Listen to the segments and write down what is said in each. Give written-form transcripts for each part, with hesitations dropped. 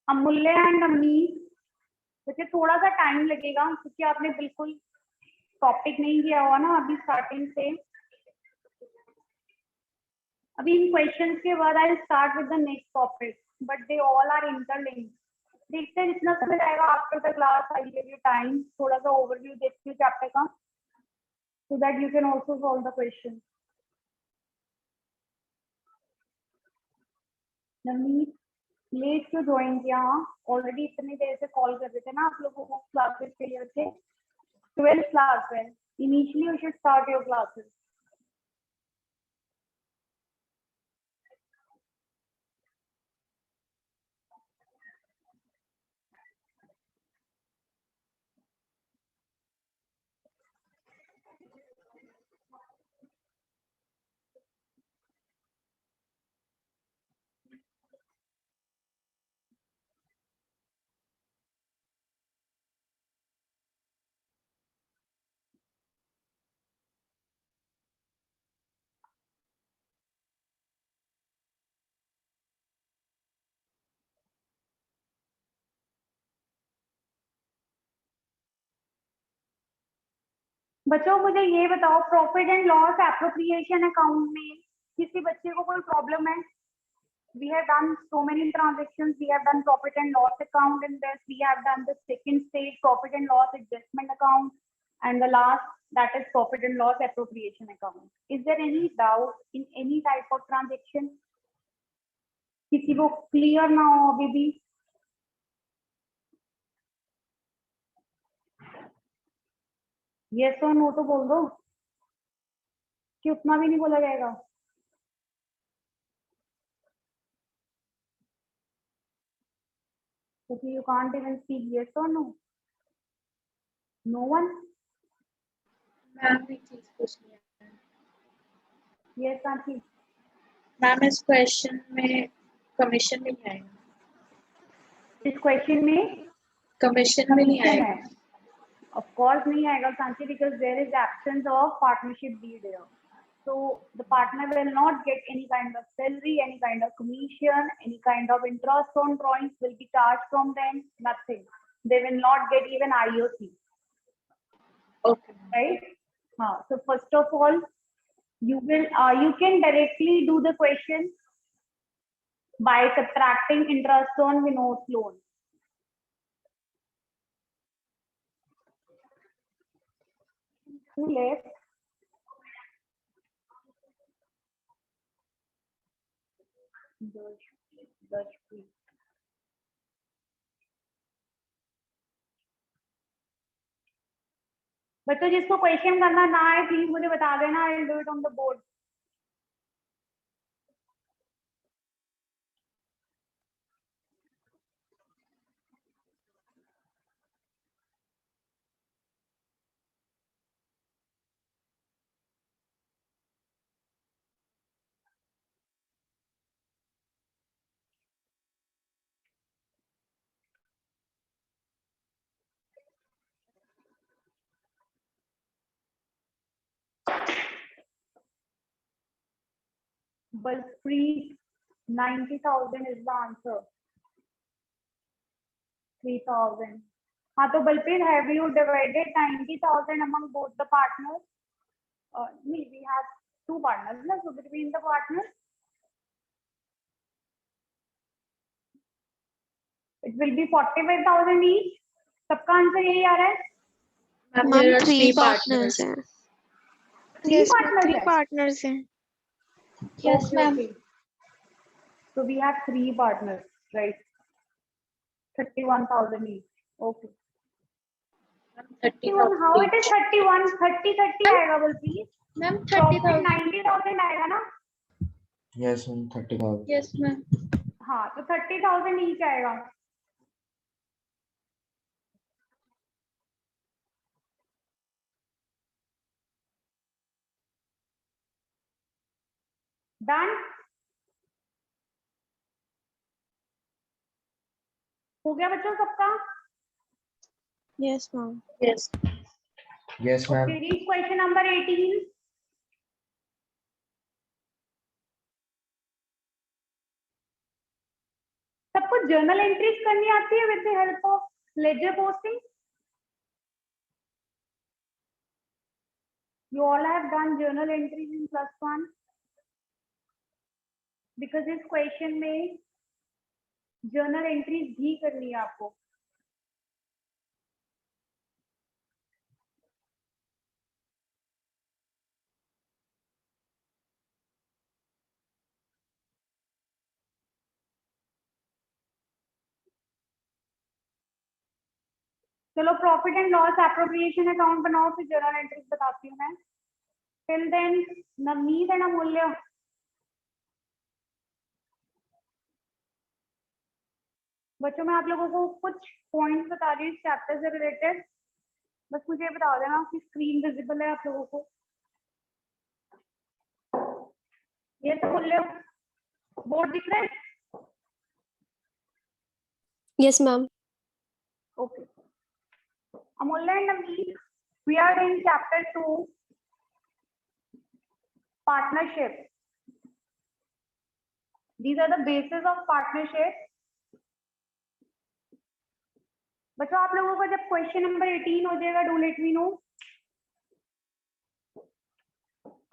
अमूल्य एंड अमीन, मुझे थोड़ा सा टाइम लगेगा क्योंकि आपने बिल्कुल टॉपिक नहीं किया हुआ ना अभी स्टार्टिंग से। अभी इन क्वेश्चंस के बाद I start with the next topic, but they all are interlinked. देखते हैं जितना समय जाएगा after the class I give you time, थोड़ा सा ओवरव्यू देखती हूँ चैप्टर का, so that you can also solve the question. Navneet late क्यों ज्वाइन किया? ऑलरेडी इतनी देर से कॉल कर रहे थे ना आप लोगों को क्लासेस के लिए थे। 12th क्लास है, initially you should start your classes. बच्चों मुझे ये बताओ, profit and loss appropriation account में किसी बच्चे को कोई प्रॉब्लम है? We have done so many transactions. We have done profit and loss account in this. We have done the second stage profit and loss adjustment account, and the last, that is profit and loss appropriation account. Is there any doubt in any type of transaction? किसी को clear ना हो अभी भी? Yes or no तो बोल दो कि उतना भी नहीं बोला जाएगा। So you can't even speak yes or no. No one. Ma'am एक चीज पूछनी है। Yes सांची। मैम इस क्वेश्चन में कमीशन भी नहीं आएगा। इस क्वेश्चन में कमीशन भी नहीं commission आएगा। है। Of course नहीं आएगा Sanchi, because there is absence of partnership deed here. So the partner will not get any kind of salary, any kind of commission, any kind of interest on drawings will be charged from them. Nothing. They will not get even IOC. Okay. Right? So first of all, you can directly do the question by subtracting interest on Vinod's loan. Who left? बच्चों जिसको question करना ना आए please मुझे बता देना, I will do it on the board. Balpreet, 90,000 is the answer. 3,000. हाँ तो Balpreet, have you divided 90,000 among both the partners? We have two partners, ना? So between the partners, it will be 45,000 each. सबका answer यही आ रहा है? Ma'am 3 partners हैं। Three partners 3 हैं? partners हैं। Yes, Okay, ma'am. okay. So we have 3 partners, right? 31,000 each. Okay. 31, how it is 31? 30 आएगा Balpreet? Ma'am Profit 30,000। 90,000 आएगा ना? Yes, 30,000. Yes, ma'am. हाँ तो 30,000 each आएगा। Done? हो गया बच्चों सबका? Yes, ma'am. Yes. Yes, ma'am. Okay, read question number 18. सबको जर्नल एंट्रीज करनी आती है with the help of ledger posting? You all have done journal entries in +1 because इस क्वेश्चन में जर्नल एंट्रीज भी करनी है आपको. चलो profit and loss appropriation account बनाओ, फिर जर्नल एंट्रीज बताती हूँ मैं. टिल देन नवनीत एंड अमूल्य, बच्चों मैं आप लोगों को कुछ पॉइंट्स बता रही हूँ चैप्टर से रिलेटेड. बस मुझे बता देना कि स्क्रीन विजिबल है आप लोगों को. ये तो अमूल्य बोर्ड दिख रहा है? Yes, ma'am. Okay. Amulya and Navneet, we are in chapter 2, partnership. These are the bases of partnership. बच्चों आप लोगों का जब क्वेश्चन नंबर 18 हो जाएगा, do let me know.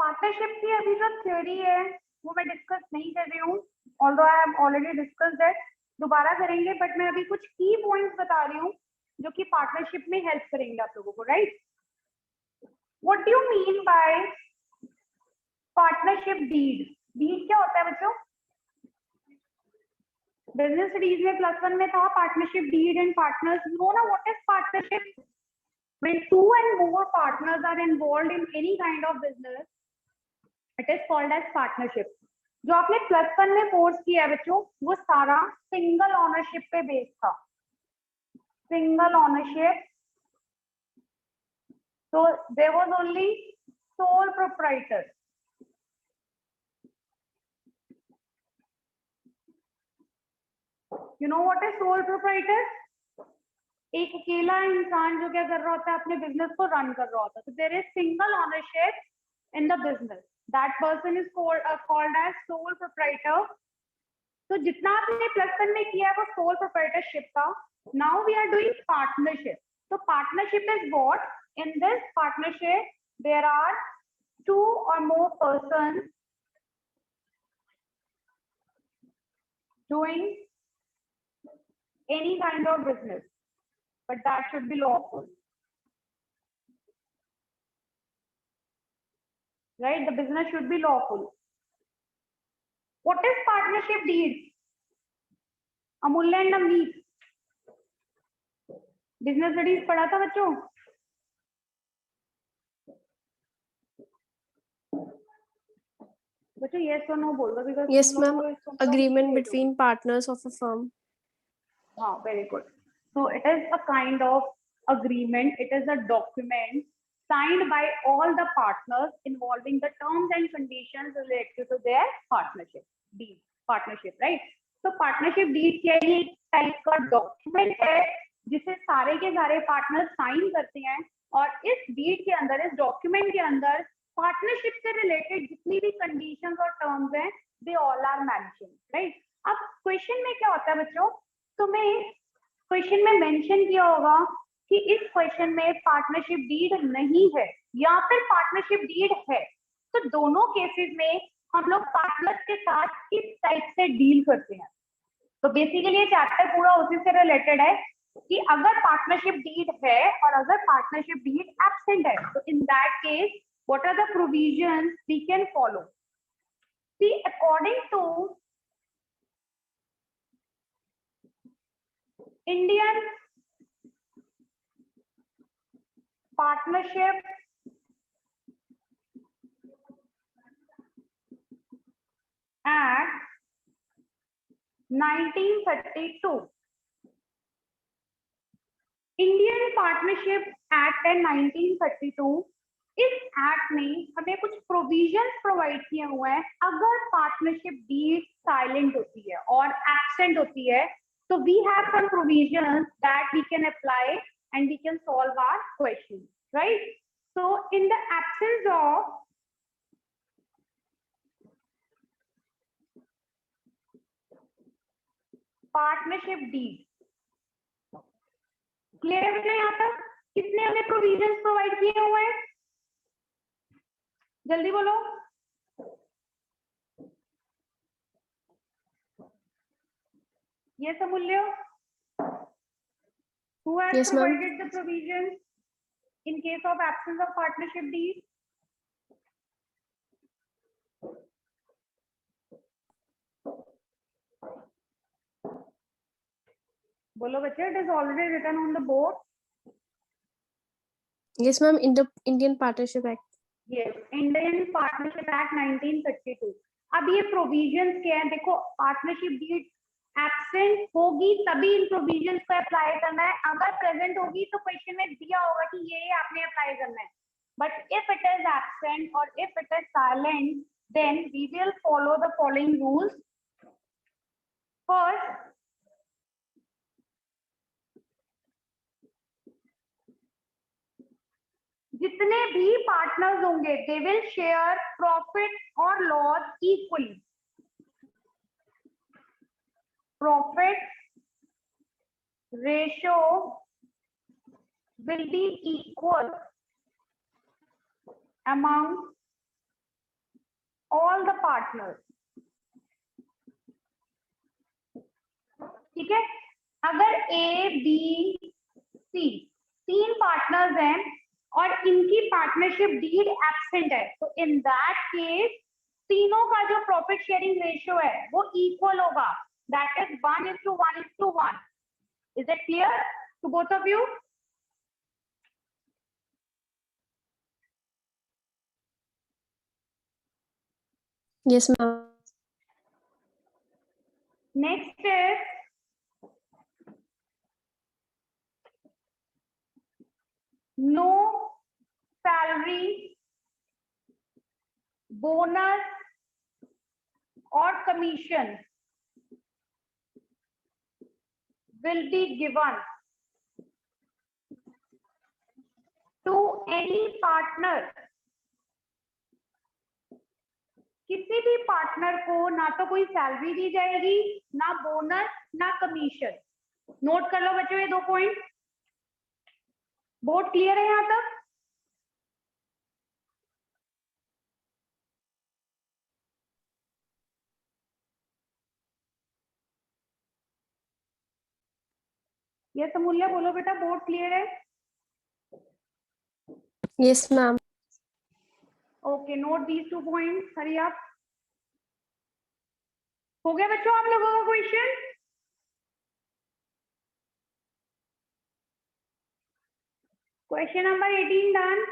Partnership की अभी जो थ्योरी है वो मैं डिस्कस नहीं कर रही हूँ, although I have already discussed that. दोबारा करेंगे, बट मैं अभी कुछ की पॉइंट्स बता रही हूँ जो कि पार्टनरशिप में हेल्प करेंगे आप लोगों को, right? What do you mean by partnership deed? Deed क्या होता है बच्चों? बिजनेस स्टडीज में +1 में था partnership deed and partners. You know ना what is partnership? When 2 and more partners are involved in any kind of business, it is called as partnership. जो आपने +1 में कोर्स किया है बच्चों, वो सारा सिंगल ऑनरशिप पे बेस्ड था. Single ownership. So there was only sole proprietor. You know what is sole proprietor? एक अकेला इंसान जो क्या कर रहा होता है, अपने बिजनेस को रन कर रहा होता है. So there is single ownership in the business. That person is called as sole proprietor. तो जितना आपने +1 में किया है वो sole proprietorship था. Now we are doing partnership. So partnership is what? In this partnership there are 2 or more persons doing any kind of business, but that should be lawful, right? The business should be lawful. What is partnership deed? Amulya and Navneet, business studies पढ़ा था बच्चों? बच्चों yes or no बोल दो, because Yes, तुम लोगों ma'am. को तुम लोग Agreement नहीं between partners of a firm. हाँ, very good. So it is a kind of agreement. It is a document signed by all the partners involving the terms and conditions related to their partnership deed. Partnership, right? So partnership deed क्या है? एक type का document है जिसे सारे के सारे partners sign करते हैं, और इस डीड के अंदर, इस डॉक्यूमेंट के अंदर पार्टनरशिप से रिलेटेड जितनी भी कंडीशंस और टर्म्स हैं, they all are mentioned, right? अब क्वेश्चन में क्या होता है बच्चों, तुम्हें क्वेश्चन में मेंशन किया होगा कि इस क्वेश्चन में पार्टनरशिप डीड नहीं है या फिर पार्टनरशिप डीड है. तो दोनों केसेस में हम लोग पार्टनर्स के साथ किस टाइप से डील करते हैं. तो बेसिकली ये चैप्टर पूरा उसी से रिलेटेड है कि अगर पार्टनरशिप डीड है और अगर पार्टनरशिप डीड एब्सेंट है, तो in that case what are the provisions we can follow. See according to Indian Partnership Act 1932. Indian Partnership Act है 1932. इस एक्ट में हमें कुछ प्रोविजंस प्रोवाइड किए हुए हैं. अगर पार्टनरशिप डीड साइलेंट होती है और एब्सेंट होती है, तो we have some provisions that we can apply and we can solve our question, right? So in the absence of partnership deed. Clear है बेटा यहाँ तक? कितने हमें प्रोविजंस प्रोवाइड किए हुए हैं? जल्दी बोलो। Yes, Amulya. Who has Yes, ma'am. provided the provisions in case of absence of partnership deed? बोलो बच्चे, it is already written on the board. Yes, ma'am. In the Indian Partnership Act. Yes, Indian Partnership Act 1932. अब ये provisions क्या है? देखो, partnership deed absent होगी तभी इन provisions को अप्लाई करना है। अगर प्रेजेंट होगी तो क्वेश्चन में दिया होगा कि ये आपने अप्लाई करना है। But if it is absent और if it is silent, then we will follow the following rules. First, जितने भी पार्टनर्स होंगे दे विल शेयर प्रॉफिट और loss equally. Profit ratio will be equal among all the partners. ठीक है? अगर A, B, C तीन partners हैं और इनकी पार्टनरशिप डीड एब्सेंट है, तो इन दैट केस तीनों का जो प्रॉफिट शेयरिंग रेशियो है वो इक्वल होगा। That is 1:1:1। Is it clear to both of you? Yes, ma'am. Next is no salary, bonus or commission will be given to any partner. किसी भी partner को ना तो कोई सैलरी दी जाएगी, ना बोनस, ना कमीशन। नोट कर लो बच्चों ये दो पॉइंट। बोर्ड क्लियर है यहाँ तक? ये समूल्य बोलो बेटा, बोर्ड क्लियर है? Yes, ma'am. Okay, note these 2 points. हरी आप। हो गया बच्चों आप लोगों का क्वेश्चन? Question number 18 done.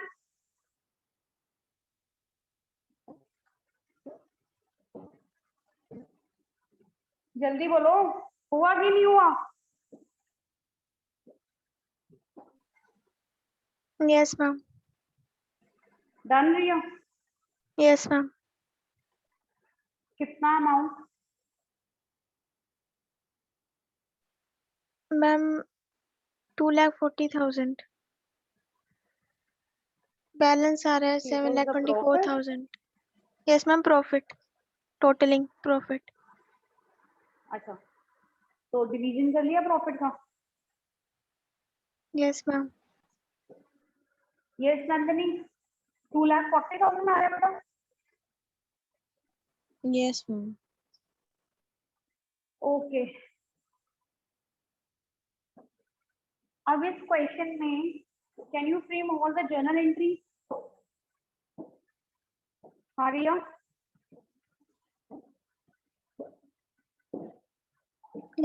जल्दी बोलो, हुआ कि नहीं हुआ? Yes, ma'am. डन रही हो? Yes, ma'am. कितना अमाउंट? Ma'am, 2,40,000. Balance आ रहा है Okay, what is the 7,24,000. Yes, ma'am. Profit. Totaling profit. अच्छा, तो डिवीजन कर लिया प्रॉफिट का? Yes, ma'am. यस नंदनी, 2,40,000 आ रहा है बेटा? Yes, ma'am. ओके, अब इस क्वेश्चन में can you frame all the journal entry? Arya,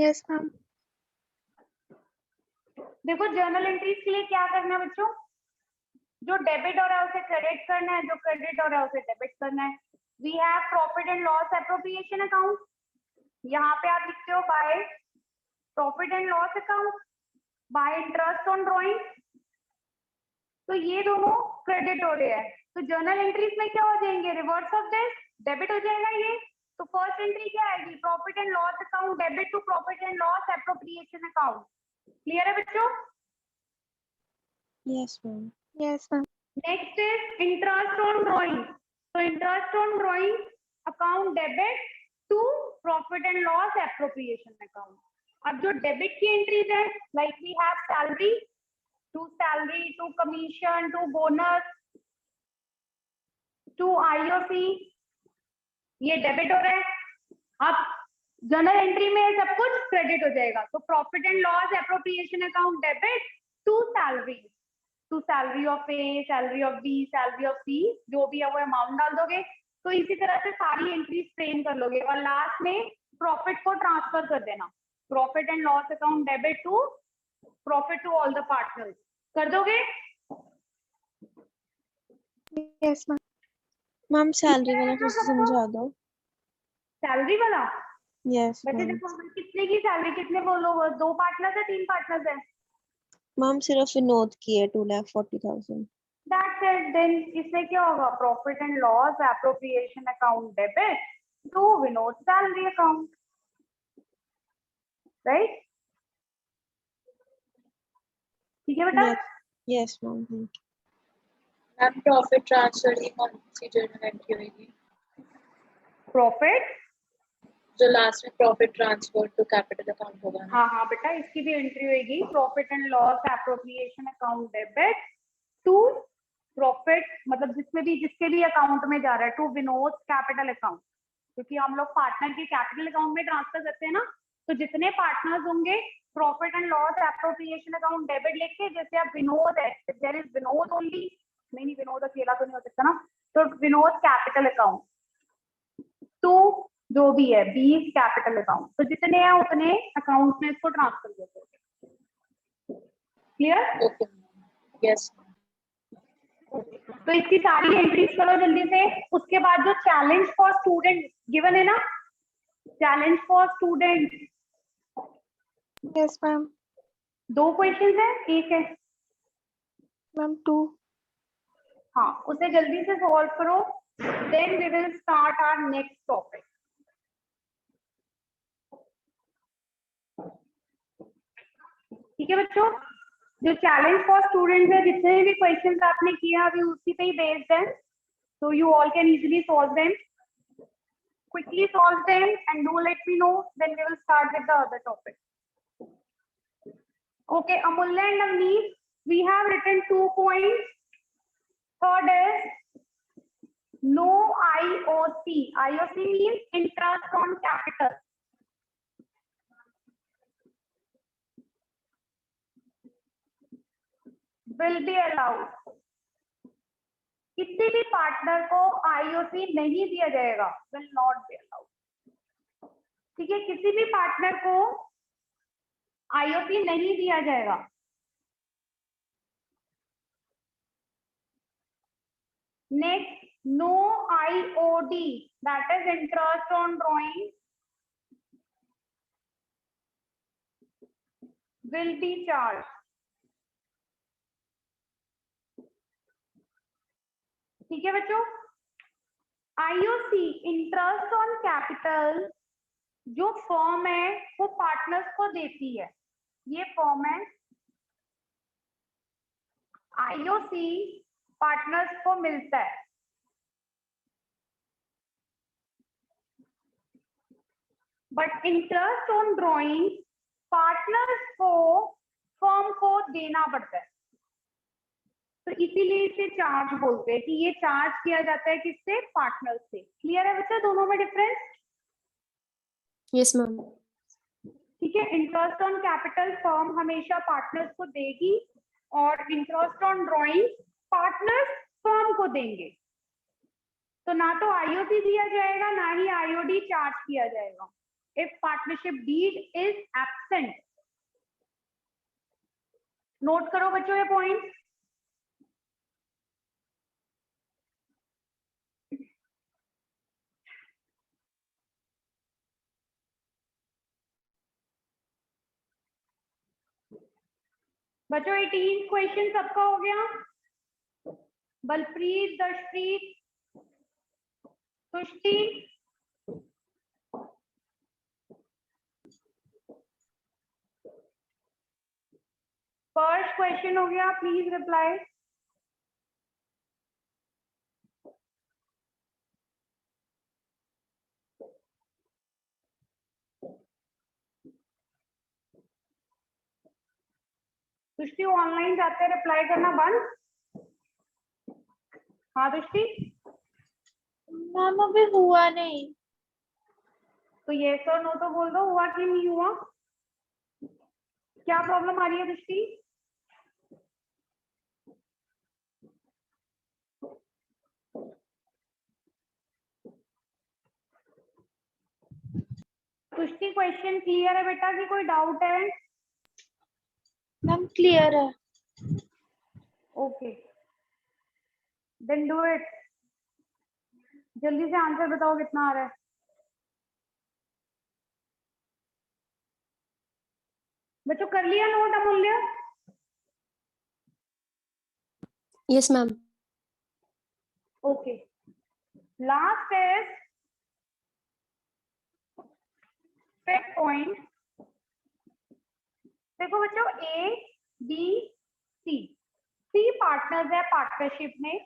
Yes, ma'am. देखो जर्नल एंट्रीज के लिए क्या करना है बच्चों? जो डेबिट हो रहा है उसे क्रेडिट करना है, जो क्रेडिट हो रहा है उसे डेबिट करना है। We have profit and loss appropriation account. यहाँ पे आप लिखते हो by profit and loss account, by interest on drawing. तो ये दोनों क्रेडिट हो रहे हैं, तो जर्नल एंट्रीज में क्या हो जाएंगे? रिवर्स ऑफ दिस, डेबिट हो जाएगा ये। तो फर्स्ट एंट्री क्या आएगी? Profit and loss account debit to profit and loss appropriation account. Clear है बच्चों? Yes, ma'am. Yes, ma'am. Next is interest on drawing. तो interest on drawing account debit to profit and loss appropriation account. अब जो debit की entries है, like we have salary, to commission, to bonus, to IOC, ये डेबिट हो रहा है। अब जर्नल एंट्री में सब कुछ क्रेडिट हो जाएगा, तो profit and loss appropriation account debit to salary of A, salary of B, salary of C, जो भी है वो अमाउंट डाल दोगे। तो इसी तरह से सारी एंट्रीज फ्रेम कर लोगे और लास्ट में प्रॉफिट को ट्रांसफर कर देना, profit and loss account debit to profit to all the partners, कर दोगे? Yes, ma'am. मैम सैलरी वाला फिर से समझा दो. सैलरी वाला Yes, वैसे मैम. देखो, कितने की सैलरी, कितने बोलो, 2 पार्टनर्स है, 3 पार्टनर्स है? मैम सिर्फ विनोद की है 2,40,000. That's it. देन इसमें क्या होगा, profit and loss appropriation account debit to Vinod salary account, right? ठीक है बेटा? Yes. Yes, ma'am. Thank you. Ma'am profit transfer की कौन सी जर्नल एंट्री होगी? प्रॉफिट, जो लास्ट में profit transfer to capital account होगा ना? हाँ बेटा, इसकी भी एंट्री होगी, profit and loss appropriation account debit to profit, मतलब जिसके भी अकाउंट में जा रहा है, टू विनोद कैपिटल अकाउंट, क्योंकि हम लोग पार्टनर के कैपिटल अकाउंट में ट्रांसफर करते हैं ना, तो जितने पार्टनर्स होंगे profit and loss appropriation account debit लिख के, जैसे आप विनोद है, देयर इज विनोद ओनली, नहीं विनोद अकेला तो नहीं हो सकता ना, तो विनोद कैपिटल अकाउंट टू जो भी है 20 कैपिटल अकाउंट, तो जितने हैं उतने अकाउंट में इसको ट्रांसफर कर दोगे। क्लियर? Okay, yes. तो इसकी सारी एंट्रीज करो जल्दी से। उसके बाद जो चैलेंज फॉर स्टूडेंट गिवन है ना, challenge for student, Yes, ma'am. 2 question है, एक है? Ma'am 2. हाँ, उसे जल्दी से सॉल्व करो, then we will start our next topic. ठीक है बच्चों, जो चैलेंज फॉर स्टूडेंट्स है, जितने भी क्वेश्चंस आपने किए अभी उसी पे ही बेस्ड है, so you all can easily solve them. Quickly solve them and do let me know, then we will start with the other topic. Okay, Amulya and Navneet, we have written 2 points. Third is no IOC. IOC means interest on capital. Will be allowed. किसी भी partner को IOC नहीं दिया जाएगा, will not be allowed. ठीक है, किसी भी पार्टनर को आईओसी नहीं दिया जाएगा। Next, no IOD, that is interest on drawing, will be charge. ठीक है बच्चों, आईओसी इंटरेस्ट ऑन कैपिटल जो फर्म है वो पार्टनर्स को देती है, ये फर्म है, आईओसी पार्टनर्स को मिलता है। But interest on drawing partners को फर्म को देना पड़ता है, तो इसीलिए इसे चार्ज बोलते हैं कि ये चार्ज किया जाता है किससे, पार्टनर से। क्लियर है बच्चा दोनों में डिफरेंस? Yes, ma'am. ठीक है, इंटरेस्ट ऑन कैपिटल फर्म हमेशा पार्टनर्स को देगी और interest on drawing partners firm को देंगे। तो ना तो आईओसी दिया जाएगा ना ही आईओडी चार्ज किया जाएगा if partnership deed is absent. Note करो बच्चों ये पॉइंट। बच्चों 18 क्वेश्चन सबका हो गया? बलप्रीत, दर्शप्रीत, सुष्टि, फर्स्ट क्वेश्चन हो गया, प्लीज रिप्लाई। दृष्टि ऑनलाइन जाते रिप्लाई करना बंद। हाँ दृष्टि, मैम अभी हुआ नहीं। तो यस और नो तो बोल दो, हुआ कि नहीं हुआ। क्या प्रॉब्लम आ रही है दृष्टि? दृष्टि क्वेश्चन क्लियर है बेटा कि कोई डाउट है? मैम क्लियर है। Okay then do it. जल्दी से आंसर बताओ कितना आ रहा है। बच्चों कर लिया note Amulya? Yes, ma'am. Okay last is fifth point. देखो बच्चों ए बी सी पार्टनर्स है पार्टनरशिप में।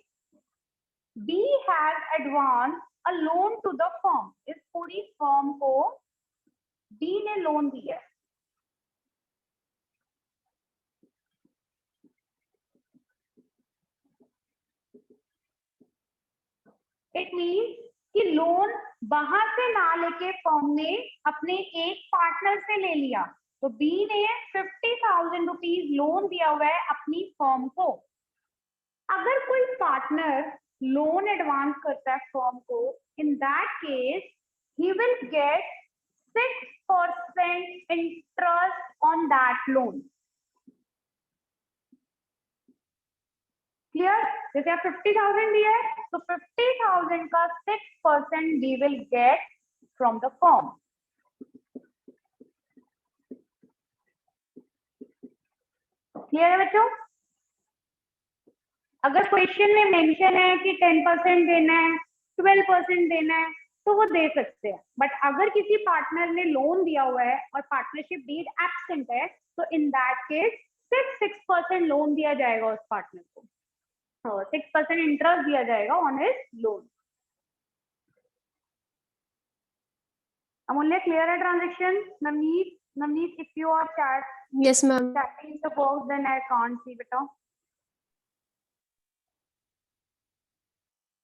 B has advance a loan to the firm. इस पूरी फर्म को बी ने लोन दिया। इट मीन्स कि लोन बाहर से ना लेके फर्म ने अपने एक पार्टनर से ले लिया। तो बी ने 50,000 रुपीज लोन दिया हुआ है अपनी फर्म को। अगर कोई पार्टनर लोन एडवांस करता है फर्म को, in that case he will get 6% interest on that loan. Clear? जैसे आप 50,000 दिया है तो 50,000 का 6% we will get from the firm. Clear है बच्चों? अगर क्वेश्चन में मेंशन है कि 10% देना है, 12% देना है, तो वो दे सकते हैं। बट अगर किसी पार्टनर ने लोन दिया हुआ है और पार्टनरशिप डीड एब्सेंट है, तो इन दैट केस सिर्फ 6% लोन दिया जाएगा उस पार्टनर को। 6% इंटरेस्ट दिया जाएगा on his loan. Amulya clear है transaction? Navneet if you are Yes, ma'am. chatting the box then I can't see बेटा।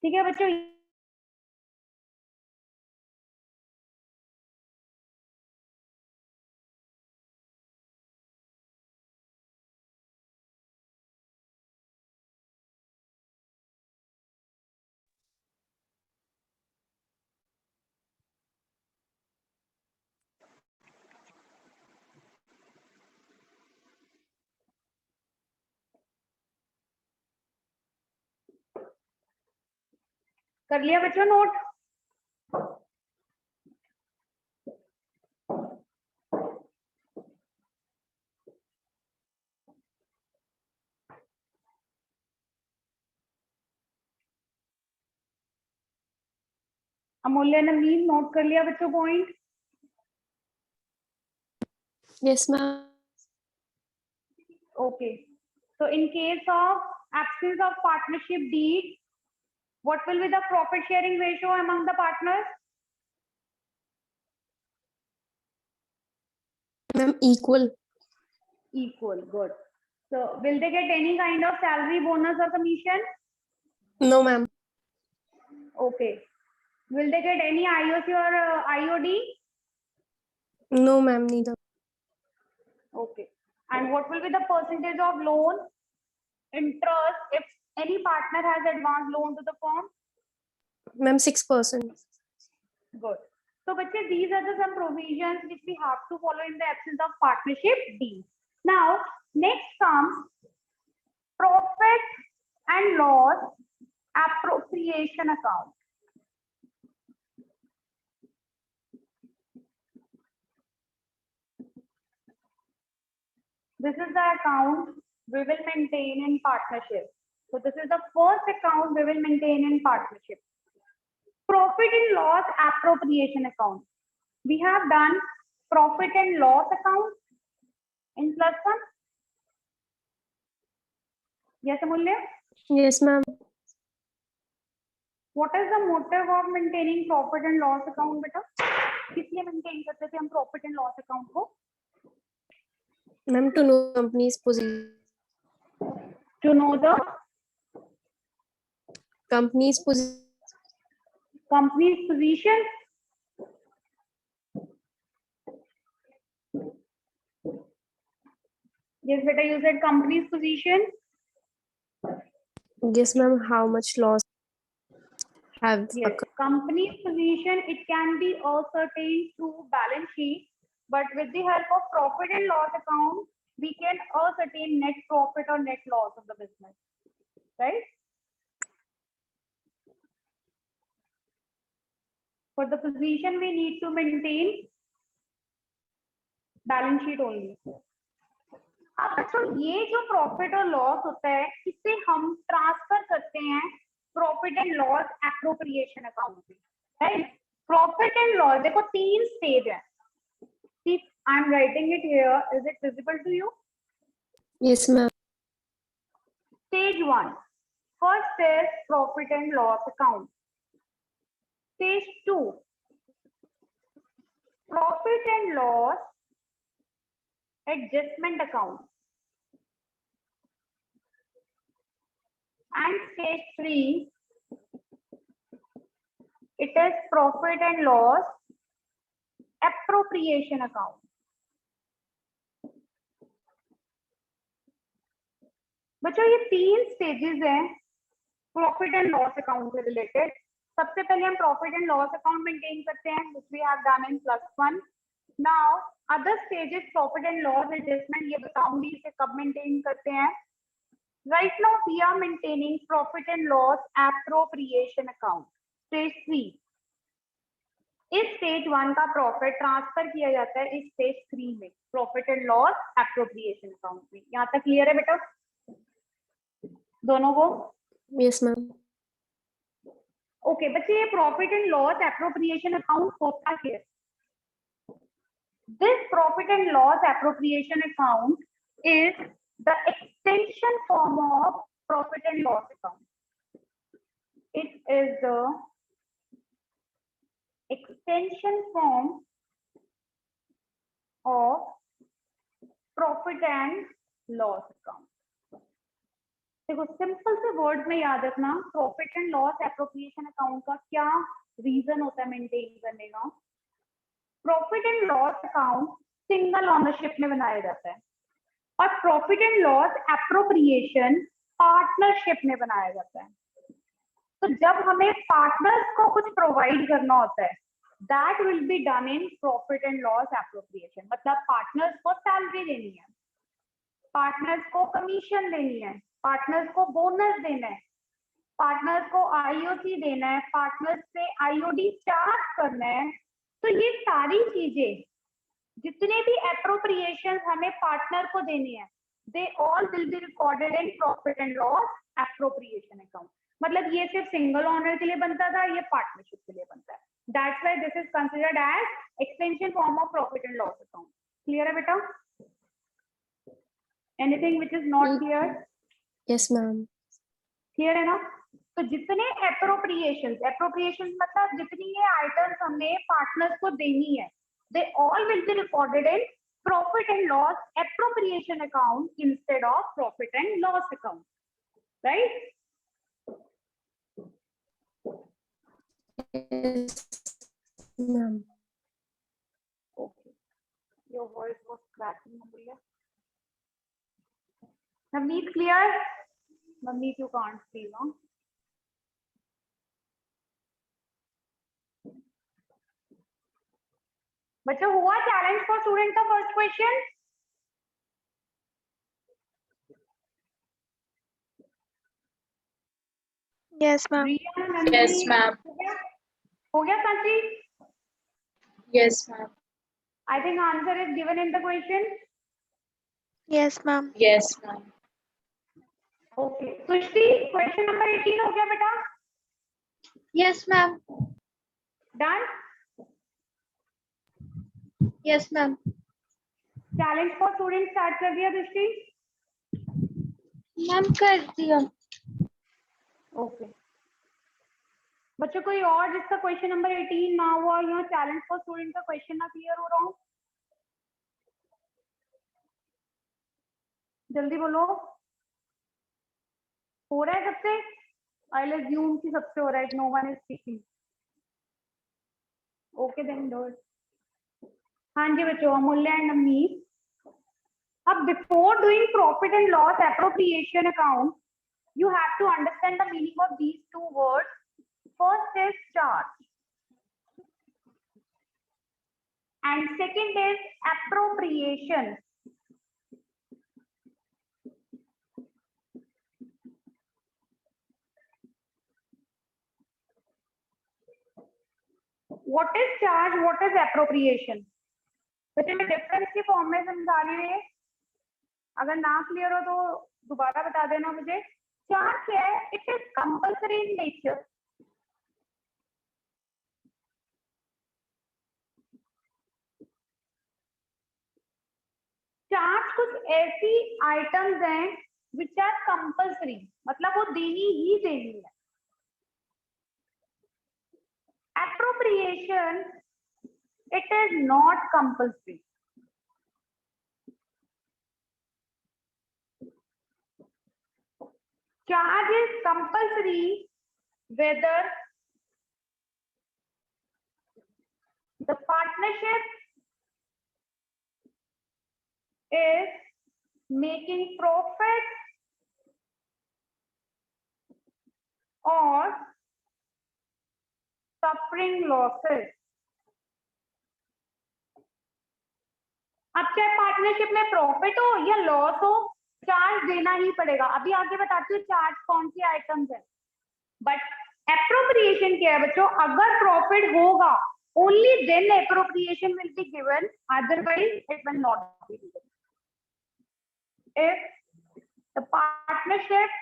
ठीक है बच्चों, कर लिया बच्चों नोट? अमूल्य ने मीन नोट कर लिया बच्चों point? Yes, ma'am. Okay. So in case of absence of partnership deed, what will be the profit sharing ratio among the partners? Ma'am, equal. Equal. Good. So will they get any kind of salary, bonus or commission? No, ma'am. Okay. Will they get any IOC or IOD? No, ma'am, neither. Okay. And what will be the percentage of loan interest if any partner has advanced loan to the firm? Ma'am, 6%. Good. So, bachche, these are the some provisions which we have to follow in the absence of partnership deed. Now, next comes profit and loss appropriation account. This is the account we will maintain in partnership. So, this is the first account we will maintain in partnership. Profit and loss appropriation account. We have done profit and loss account in plus one. Yes, Amulya? Yes, ma'am. What is the motive of maintaining profit and loss account, beta? किसलिए maintain करते थे हम profit and loss account को? Ma'am, to know company's position. To know the company's position. company's position. Yes, beta, you said company's position. Yes, ma'am. How much loss have Yes, occurred? company's position, it can be ascertained through balance sheet, but with the help of profit and loss account, we can ascertain net profit or net loss of the business, right? For the position, we need to maintain balance sheet only. अब बच्चों ये जो profit और loss होता है इसे हम transfer करते हैं profit and loss appropriation account में, राइट? प्रॉफिट एंड लॉस देखो 3 स्टेज है. See, I'm writing it here. Is it visible to you? Yes, ma'am. Stage 1. First is profit and loss account. Stage 2. Profit and loss adjustment account. And stage 3. It is profit and loss appropriation account. बच्चों ये 3 stages हैं profit and loss account से related. सबसे पहले हम profit and loss account maintain करते हैं, which we have done in +1. Now other stages profit and loss adjustment, ये बताऊंगी इसे कब मेंटेन करते हैं. Right now we are maintaining profit and loss appropriation account. Stage 3. इस स्टेज 1 का प्रॉफिट ट्रांसफर किया जाता है इस स्टेज 3 में profit and loss appropriation account में. यहाँ तक क्लियर है बेटा दोनों को? Yes, ma'am. ओके बच्चे ये profit and loss appropriation account होता क्या है? This profit and loss appropriation account is the extension form of profit and loss account. It is the extension form of profit and loss account. देखो simple से word में याद रखना profit and loss appropriation account का क्या reason होता है maintain करने का. Profit and loss account single ownership में बनाया जाता है और profit and loss appropriation partnership में बनाया जाता है. तो जब हमें पार्टनर्स को कुछ प्रोवाइड करना होता है that will be done in profit and loss appropriation. मतलब पार्टनर्स को सैलरी देनी है, पार्टनर्स को कमीशन देनी है, पार्टनर्स को बोनस देना है, पार्टनर्स को आईओसी देना है, पार्टनर्स से आईओडी चार्ज करना है. तो ये सारी चीजें जितने भी एप्रोप्रिएशन हमें पार्टनर को देनी है they all will be recorded in profit and loss appropriation account. मतलब ये सिर्फ सिंगल ओनर के लिए बनता था, ये पार्टनरशिप के लिए बनता है. That's why this is considered as extension form of profit and loss account. Clear है बेटा? Anything which is not clear? Yes, ma'am. Clear है ना? तो जितने एप्रोप्रिएशन मतलब जितनी ये आइटम्स हमने पार्टनर्स को देनी है they all will be recorded in profit and loss appropriation account instead of profit and loss account, right? Yes, ma'am. Okay, your voice was cracking, Amulya. Navneet, clear? Navneet, you can't see, no? बच्चों हुआ challenge for student का first question? Yes, ma'am. Yes, ma'am. हो गया Sanchi? Yes, ma'am. I think answer is given in the question. Yes, ma'am. Yes, ma'am. Okay. Sushti, question number 18 हो गया बेटा? Yes, ma'am. Done? Yes, ma'am. Challenge for student start कर दिया दृष्टि? Ma'am कर दिया. ओके बच्चों कोई और जिसका क्वेश्चन नंबर 18 ना हुआ या चैलेंज फॉर स्टूडेंट का क्वेश्चन ना क्लियर हो रहा हो जल्दी बोलो. हो रहा है सबसे? आई अज्यूम कि सबसे हो रहा है. No one is speaking. Okay then do it. हाँ जी बच्चों, अमूल्य एंड अमीर. अब before doing profit and loss appropriation account, you have to understand the meaning of these two words. First is charge and second is appropriation. What is charge? What is appropriation? बच्चे मैं difference की form में समझा रही हूँ. अगर ना clear हो तो दोबारा बता देना मुझे. चार्ज क्या है? It is compulsory in nature. Charge कुछ ऐसी आइटम्स हैं विच आर कंपल्सरी, मतलब वो देनी ही देनी है. Appropriation it is not compulsory. Charge is compulsory whether the partnership is making profit or suffering losses. अब चाहे पार्टनरशिप में प्रॉफिट हो या लॉस हो, चार्ज देना ही पड़ेगा. अभी आगे बताती हूँ चार्ज कौन सी आइटम्स है. बट एप्रोप्रिएशन क्या है बच्चों? अगर प्रॉफिट होगा only then appropriation will be given, otherwise it will not be given. If the partnership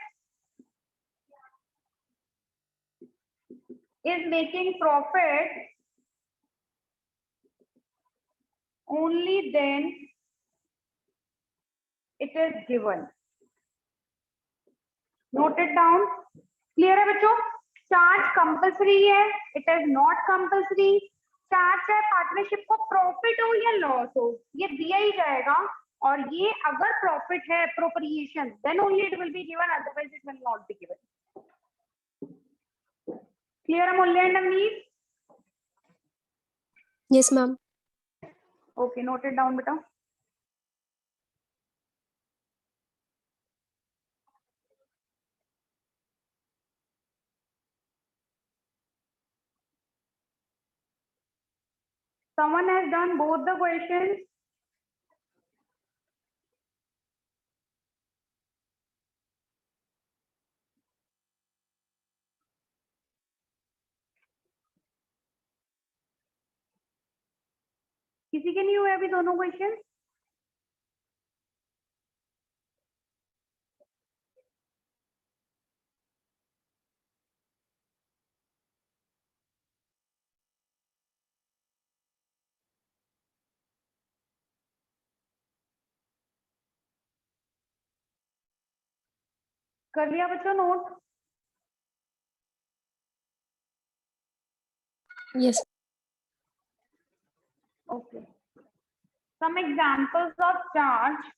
is making profit, only then it is given. Note it down. Clear है बच्चों? Charge compulsory है, it is not compulsory. Charge है partnership को profit हो या loss हो, ये दिया ही जाएगा. और ये अगर प्रॉफिट है appropriation, then only it will be given, otherwise it will not be given. Clear है मूल्य and Amir? Yes, ma'am. Okay, note it down बेटा. Someone has done both the questions. किसी के नहीं हुए अभी दोनों क्वेश्चन? कर लिया बच्चों note? Yes. Okay. Some examples of charge.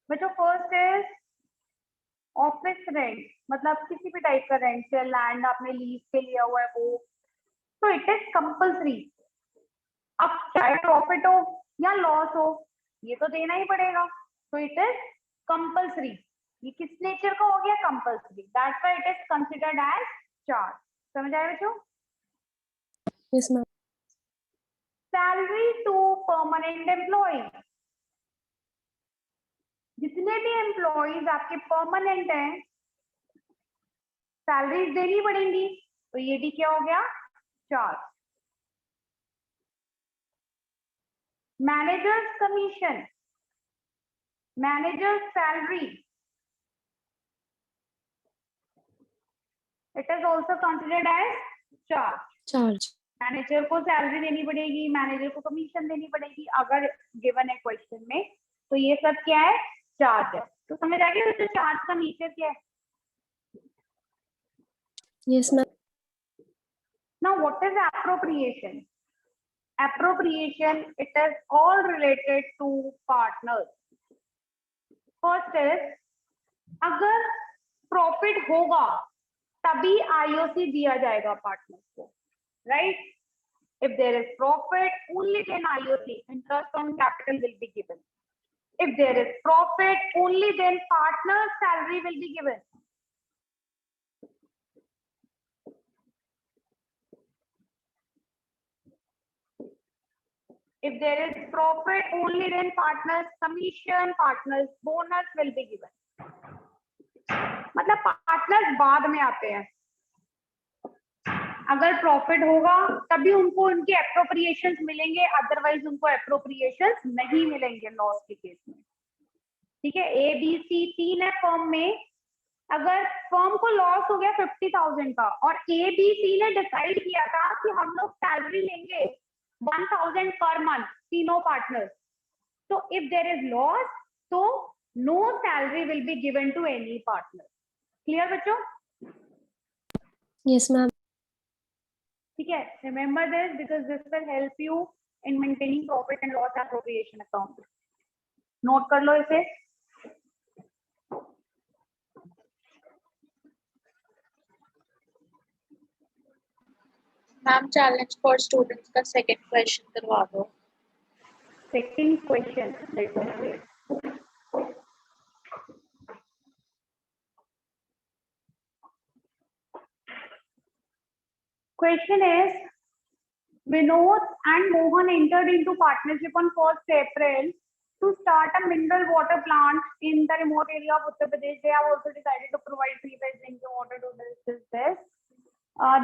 बच्चों फर्स्ट है ऑफिस रेंट, मतलब किसी भी टाइप का रेंट है, लैंड आपने लीज पे लिया हुआ है वो, तो इट इज कंपल्सरी. अब चाहे प्रॉफिट हो या लॉस हो, ये तो देना ही पड़ेगा. तो इट इज कंपल्सरी. ये किस नेचर का हो गया? Compulsory. That's why it is considered as charge. समझ आया बच्चों? Yes, ma'am. Salary to permanent employ. जितने भी एम्प्लॉयज आपके परमानेंट हैं, सैलरीज देनी पड़ेंगी, तो ये भी क्या हो गया? Charge. Managers commission, managers salary, it is also considered as charge. Charge. Manager को सैलरी देनी पड़ेगी, मैनेजर को कमीशन देनी पड़ेगी, अगर गिवन है क्वेश्चन में. तो ये सब क्या है, चार्ज है। तो समझ आ गया तो चार्ज का नेचर क्या है। Yes ma'am. Now what is appropriation? Appropriation, it is all related to partners. First is, अगर प्रॉफिट होगा तभी आईओसी दिया जाएगा पार्टनर्स को, right? If there is profit, only then IOC, interest on capital, will be given. If there is profit, only then partners' salary will be given. If there is profit, only then partners' commission, partners' bonus will be given. मतलब partners बाद में आते हैं। अगर profit होगा तभी उनको उनके एप्रोप्रिएशंस मिलेंगे, अदरवाइज उनको एप्रोप्रिएशंस नहीं मिलेंगे लॉस के केस में। ठीक है, ए बी सी तीन है फर्म में। अगर फर्म को लॉस हो गया 50,000 का और ए बी सी ने डिसाइड किया था कि हम लोग सैलरी लेंगे 1,000 पर मंथ तीनों पार्टनर्स, तो इफ देयर इज लॉस तो no salary will be given to any partner. Clear बच्चों? Yes ma'am. ठीक है, remember this because this will help you in maintaining profit and loss appropriation account. Note कर लो इसे। Ma'am challenge for students का second question करवा दो। Second question देखो, question is, Vinod and Mohan entered into partnership on 1st April to start a mineral water plant in the remote area of Uttar Pradesh. They have also decided to provide free drinking water to this.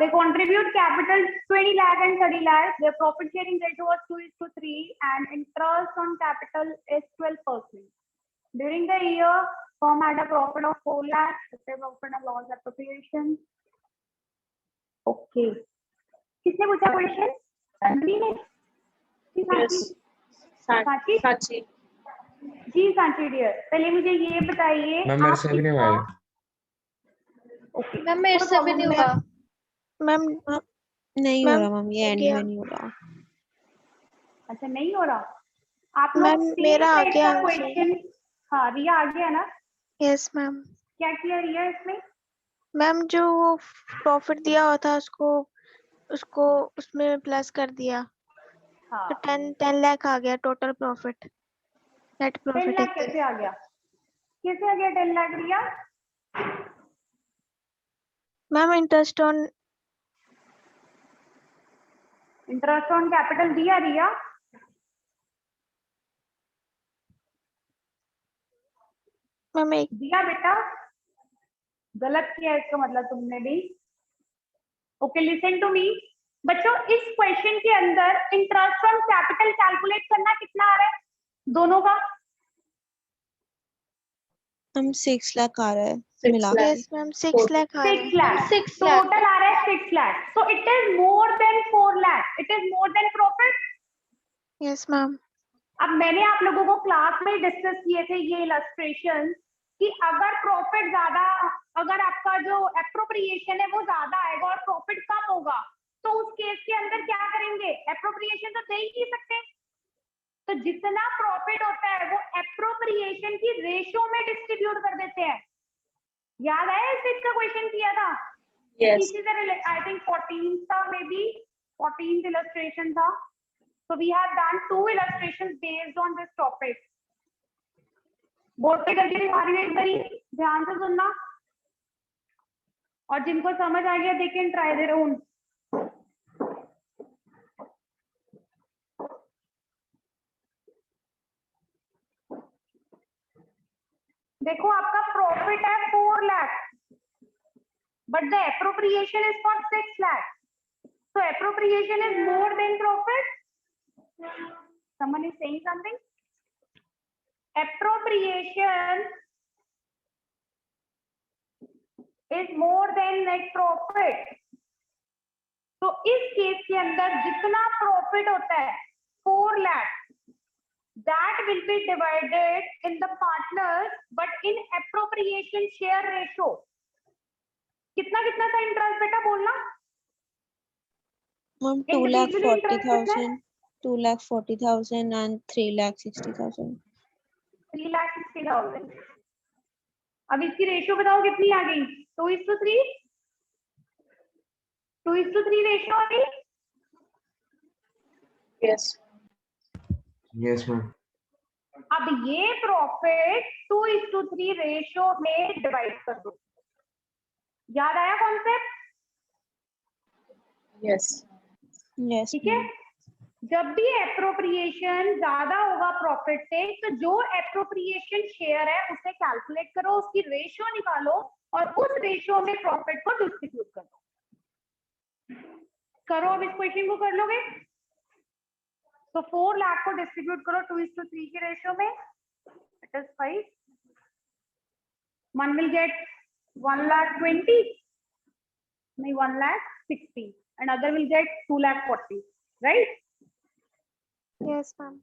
They contribute capital 20 lakh and 30 lakh. Their profit sharing ratio was 2:3 and interest on capital is 12%. During the year, firm had a profit of 4 lakh, profit and loss appropriation. Okay, किसने पूछा question? Tanvi ने? सांची? सांची जी Sanchi dear, पहले मुझे ये बताइए। Ma'am मेरे से भी नहीं हुआ। ओके मैम मेरे से भी नहीं हुआ। मैम नहीं हो रहा मैम, ये एंड में नहीं हो रहा। अच्छा नहीं हो रहा। आप लोग मैम मेरा आ गया क्वेश्चन। हाँ रिया आ गया ना? Yes ma'am. क्या किया रिया इसमें? मैम जो वो प्रॉफिट दिया हुआ था उसको उसमें प्लस कर दिया। हाँ तो 10 लाख आ गया total profit, net 10 profit. Lakh कैसे आ गया? कैसे आ गया 10 लाख रिया? मैम इंटरेस्ट ऑन कैपिटल दिया रिया? मैम एक दिया बेटा? गलत किया इसका मतलब तुमने भी। ओके लिसन टू मी बच्चों, इस क्वेश्चन के अंदर इंटरेस्ट ऑन कैपिटल कैलकुलेट करना कितना आ रहा है दोनों का? हम 6 लाख आ रहा है 6 मिला। लाख। यस मैम 6 लाख आ रहा 6 है। लाख 6 लाख टोटल आ रहा है 6 lakh. So it is more than 4 lakh, it is more than profit. Yes ma'am. अब मैंने आप लोगों को क्लास में डिस्कस किए थे ये इलस्ट्रेशन कि अगर प्रॉफिट ज्यादा, अगर आपका जो एप्रोप्रिएशन है वो ज्यादा आएगा और प्रॉफिट कम होगा तो उस केस के अंदर क्या करेंगे? एप्रोप्रिएशन तो दे ही नहीं सकते। तो जितना प्रॉफिट होता है वो एप्रोप्रिएशन की रेशियो में डिस्ट्रीब्यूट कर देते हैं। याद आया इस चीज का क्वेश्चन किया था? यस इसी तरह आई थिंक 14 था, मे बी 14th illustration था। So we have done 2 illustrations based on this topic. Board पे करके दिखा रही हूँ, एक बारी ध्यान से सुनना और जिनको समझ आ गया they can try their own. देखो आपका प्रॉफिट है 4 lakh but the appropriation is for 6 lakh. So appropriation is more than profit. Someone is saying something? Appropriation is more than net profit. तो इस केस के अंदर जितना प्रॉफिट होता है 4 lakh, that will be divided in the partners but in appropriation share ratio. कितना कितना था इंटरेस्ट बेटा बोलना? Ma'am, Individually interest कितना है? 2,40,000 and 3,60,000. 3,60,000. अब इसकी रेशियो बताओ कितनी आ गई? 2:3. 2:3 रेशियो आ गई. Yes. Yes, ma'am. अब ये प्रॉफिट 2:3 रेशियो में डिवाइड कर दो. याद आया कॉन्सेप्ट? Yes. Yes. ठीक है. जब भी एप्रोप्रिएशन ज्यादा होगा प्रॉफिट से, तो जो एप्रोप्रिएशन शेयर है उसे कैलकुलेट करो, उसकी रेशियो निकालो और उस रेशियो में प्रॉफिट को डिस्ट्रीब्यूट कर दो. करो, अब इस क्वेश्चन को कर लोगे. तो 4 लाख को डिस्ट्रीब्यूट करो 2:3 के रेशियो में. It is 5. One will get 1,20,000. नहीं, 1,60,000. And other will get 2,40,000. Right? Yes, ma'am.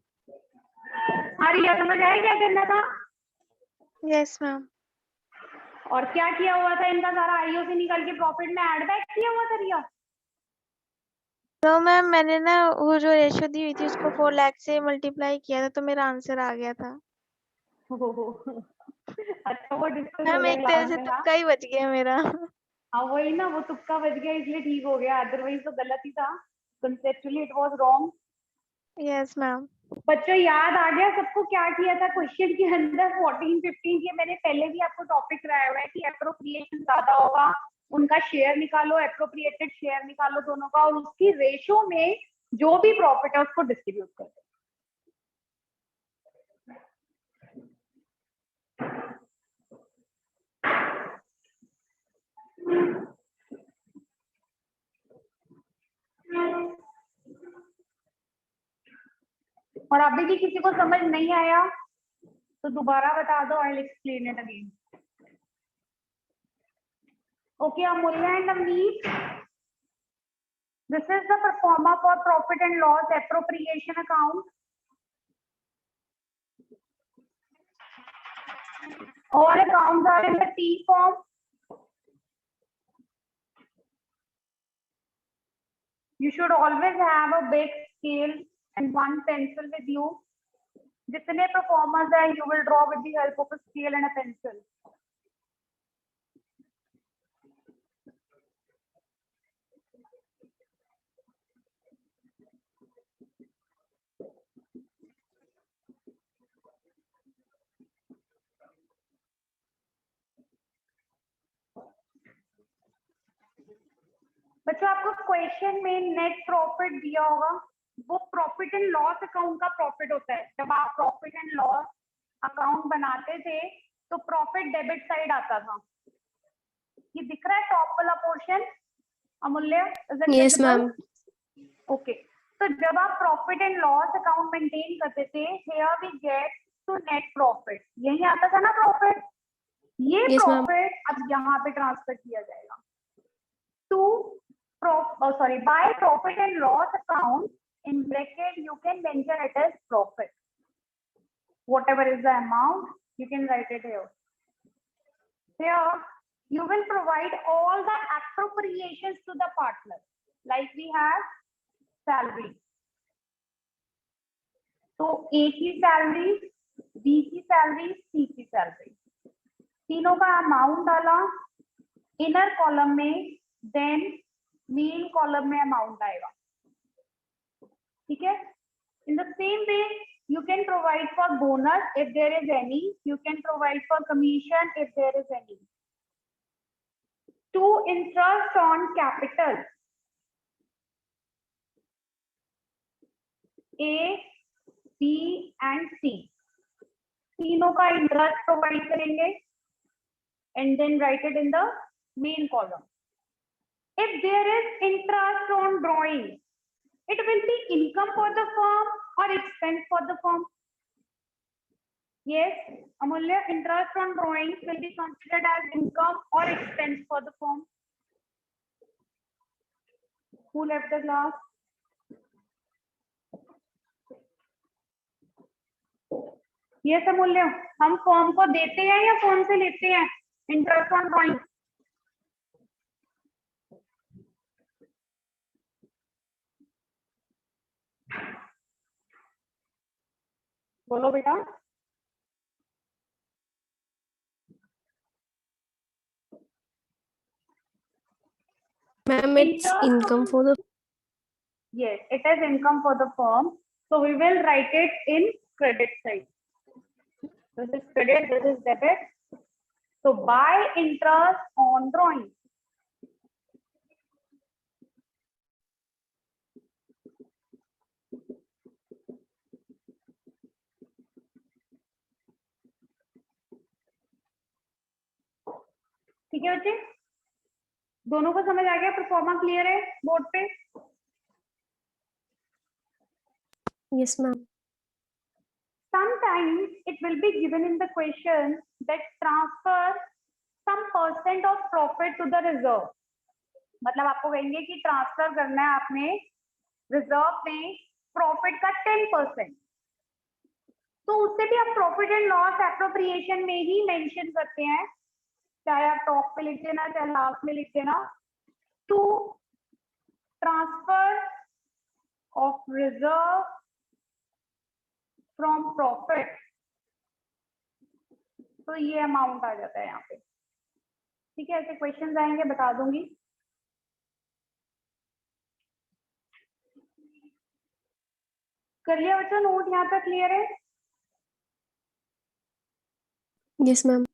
रिया समझ आया क्या करना था? Yes, ma'am. और क्या किया हुआ था? इनका सारा आईओ से निकल के प्रॉफिट में ऐड बैक किया हुआ था रिया. तो मैम मैंने ना वो जो रेशियो दी हुई थी उसको 4 लाख से मल्टीप्लाई किया था तो मेरा आंसर आ गया था. अच्छा, वो डिस्कस हो मैम गया एक तरह क्लास से में. तुक्का ही बच गया मेरा. हाँ वही ना, वो तुक्का बच गया इसलिए ठीक हो गया, अदरवाइज तो गलत ही था. Conceptually it was wrong. Yes ma'am. बच्चों याद आ गया सबको क्या किया था क्वेश्चन के अंदर? 14-15 ये मैंने पहले भी आपको टॉपिक कराया हुआ है कि एप्रोप्रिएशन ज्यादा होगा, उनका शेयर निकालो, एप्रोप्रिएटेड शेयर निकालो दोनों का, और उसकी रेशियो में जो भी प्रॉफिट है उसको डिस्ट्रीब्यूट कर दो. और अभी भी किसी को समझ नहीं आया तो दोबारा बता दो. I will explain it again. Okay, Amulya and Navneet, this is the pro forma for profit and loss appropriation account. All accounts are in the T form. You should always have a big scale and one pencil with you. जितने performers हैं, you will draw with the help of a scale and a pencil. बच्चों आपको question में net profit दिया होगा, वो profit and loss account का profit होता है. जब आप प्रॉफिट एंड लॉस अकाउंट बनाते थे तो प्रॉफिट डेबिट साइड आता था. ये दिख रहा है टॉप वाला पोर्शन अमूल्य? Yes ma'am. ओके, तो जब आप profit and loss account maintain करते थे, here we get to net profit. यही आता था ना प्रॉफिट. ये Yes, ma'am. प्रॉफिट अब यहाँ पे ट्रांसफर किया जाएगा to by profit and loss account. In bracket you can mention it as profit. Whatever is the amount, you can write it here. Here you will provide all the appropriations to the partner. Like we have salary. So A की salary, B की salary, C की salary. तीनों का amount डाला inner column में, then main column में amount आएगा. ठीक है. In the same way you can provide for bonus if there is any, you can provide for commission if there is any. To interest on capital, A, B and C तीनों का interest provide करेंगे and then write it in the main column. If there is interest on drawing, it will be income for the firm or expense for the firm. Yes, Amulya, interest on drawings will be considered as income or expense for the firm. Who left the class? ये सब मूल्य हम form को देते हैं या phone से लेते हैं? इंटरेस्ट ऑन ड्रॉइंग बोलो बेटा। Ma'am, it's income for the. Yes, it is income for the firm. So we will write it in credit side. This is credit, this is debit. So buy interest on drawing. ठीक है बच्चे, दोनों को समझ आ गया? Pro forma clear है board पे? Yes, ma'am. Sometimes it will be given in the question that transfer some percent of profit to the reserve. मतलब आपको कहेंगे कि ट्रांसफर करना है आपने रिजर्व में प्रॉफिट का 10%, तो उससे भी आप प्रॉफिट एंड लॉस एप्रोप्रिएशन में ही मेंशन करते हैं, चाहे आप टॉप पे लिख देना चाहे लास्ट में लिख देना, to transfer of reserve from profit, तो ये अमाउंट आ जाता है यहाँ पे। ठीक है, ऐसे क्वेश्चंस आएंगे, बता दूंगी। कर लिया बच्चों नोट? यहाँ तक क्लियर है? Yes, ma'am.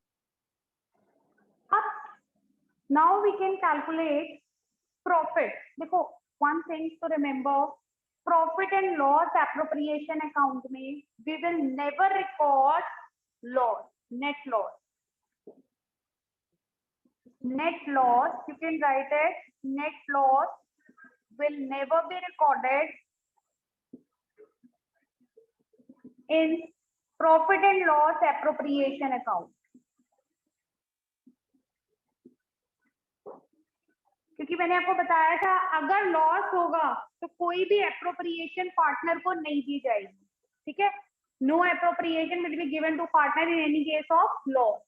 अब now we can calculate profit. देखो, one thing to remember, profit and loss appropriation account में we will never record loss, net loss. Net loss, you can write it, net loss will never be recorded in profit and loss appropriation account. क्योंकि मैंने आपको बताया था अगर loss होगा तो कोई भी एप्रोप्रिएशन पार्टनर को नहीं दी जाएगी। ठीक है, no appropriation will be given to partner in any case of loss.